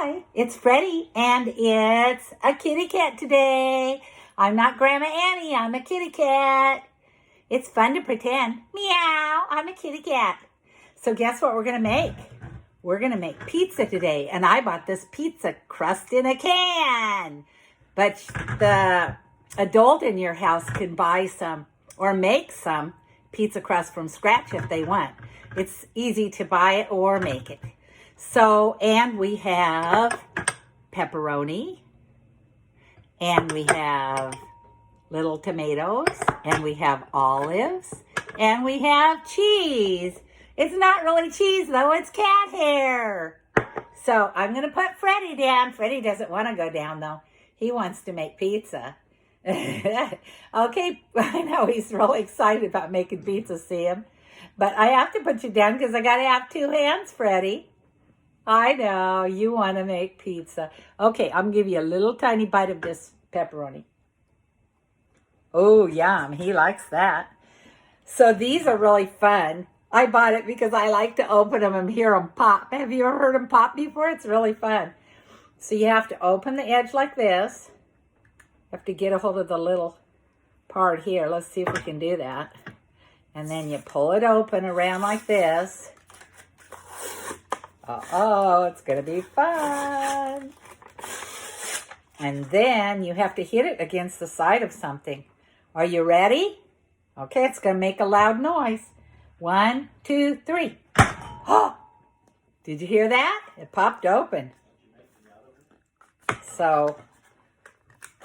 Hi, it's Freddy, and it's a kitty cat today. I'm not Grandma Annie, I'm a kitty cat. It's fun to pretend. Meow, I'm a kitty cat. So guess what we're going to make? We're going to make pizza today, and I bought this pizza crust in a can. But the adult in your house can buy some or make some pizza crust from scratch if they want. It's easy to buy it or make it. So, and we have pepperoni, and we have little tomatoes, and we have olives, and we have cheese. It's not really cheese though, it's cat hair. So I'm going to put Freddy down. Freddy doesn't want to go down though. He wants to make pizza. Okay, I know he's really excited about making pizza, see him. But I have to put you down because I got to have two hands, Freddy. I know, you want to make pizza. Okay, I'm going to give you a little tiny bite of this pepperoni. Oh, yum. He likes that. So these are really fun. I bought it because I like to open them and hear them pop. Have you ever heard them pop before? It's really fun. So you have to open the edge like this. You have to get a hold of the little part here. Let's see if we can do that. And then you pull it open around like this. Uh-oh, it's going to be fun. And then you have to hit it against the side of something. Are you ready? Okay, it's going to make a loud noise. 1, 2, 3. Oh! Did you hear that? It popped open. So,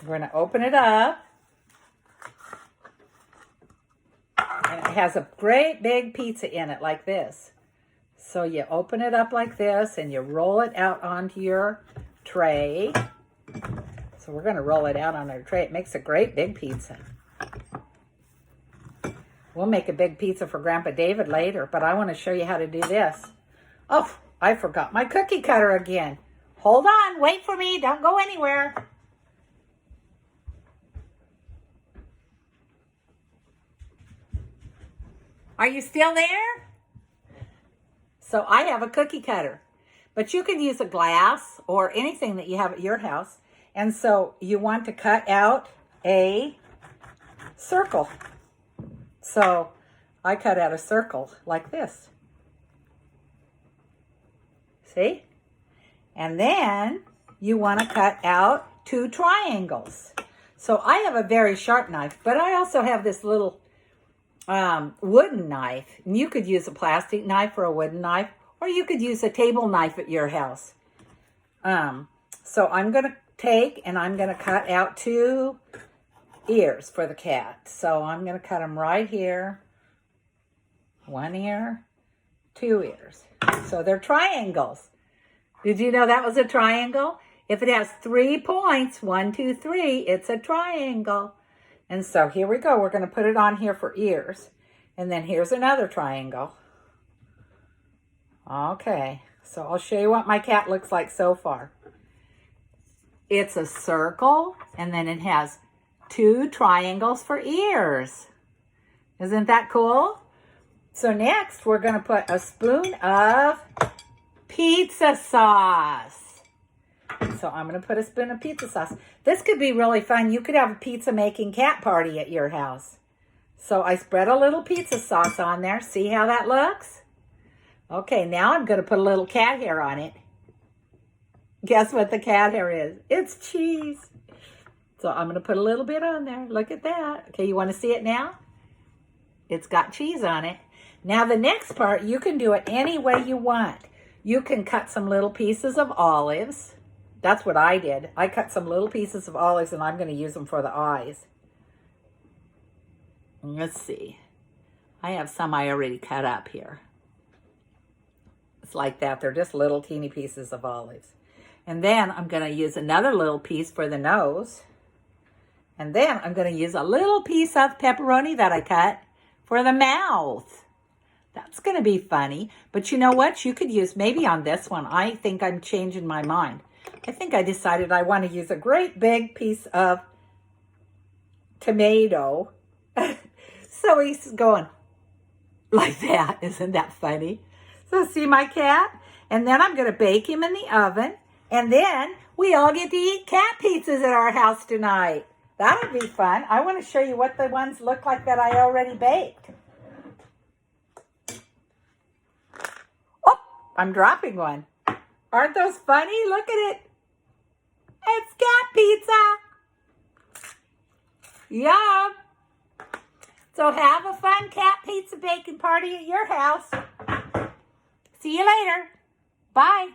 we're going to open it up. And it has a great big pizza in it like this. So you open it up like this and you roll it out onto your tray. So we're going to roll it out on our tray. It makes a great big pizza. We'll make a big pizza for Grandpa David later, but I want to show you how to do this. Oh, I forgot my cookie cutter again. Hold on, wait for me, don't go anywhere. Are you still there? So I have a cookie cutter, but you can use a glass or anything that you have at your house. And so you want to cut out a circle. So I cut out a circle like this. See? And then you want to cut out 2 triangles. So I have a very sharp knife, but I also have this little wooden knife. And you could use a plastic knife or a wooden knife, or you could use a table knife at your house. So I'm going to take and I'm going to cut out 2 ears for the cat. So I'm going to cut them right here. 1 ear, 2 ears. So they're triangles. Did you know that was a triangle? If it has 3 points, 1, 2, 3, it's a triangle. And so here we go. We're going to put it on here for ears. And then here's another triangle. Okay. So I'll show you what my cat looks like so far. It's a circle, and then it has 2 triangles for ears. Isn't that cool? So next, we're going to put a spoon of pizza sauce. So I'm going to put a spoon of pizza sauce. This could be really fun. You could have a pizza making cat party at your house. So I spread a little pizza sauce on there. See how that looks? Okay, now I'm going to put a little cat hair on it. Guess what the cat hair is? It's cheese. So I'm going to put a little bit on there. Look at that. Okay, you want to see it now? It's got cheese on it. Now the next part, you can do it any way you want. You can cut some little pieces of olives. That's what I did. I cut some little pieces of olives and I'm going to use them for the eyes. Let's see. I have some I already cut up here. It's like that. They're just little teeny pieces of olives. And then I'm going to use another little piece for the nose. And then I'm going to use a little piece of pepperoni that I cut for the mouth. That's going to be funny. But you know what? You could use maybe on this one. I think I'm changing my mind. I think I decided I want to use a great big piece of tomato. So he's going like that. Isn't that funny? So see my cat? And then I'm going to bake him in the oven And then we all get to eat cat pizzas at our house tonight. That would be fun. I want to show you what the ones look like that I already baked. Oh, I'm dropping one. Aren't those funny? Look at it. It's cat pizza. Yum. So have a fun cat pizza baking party at your house. See you later. Bye.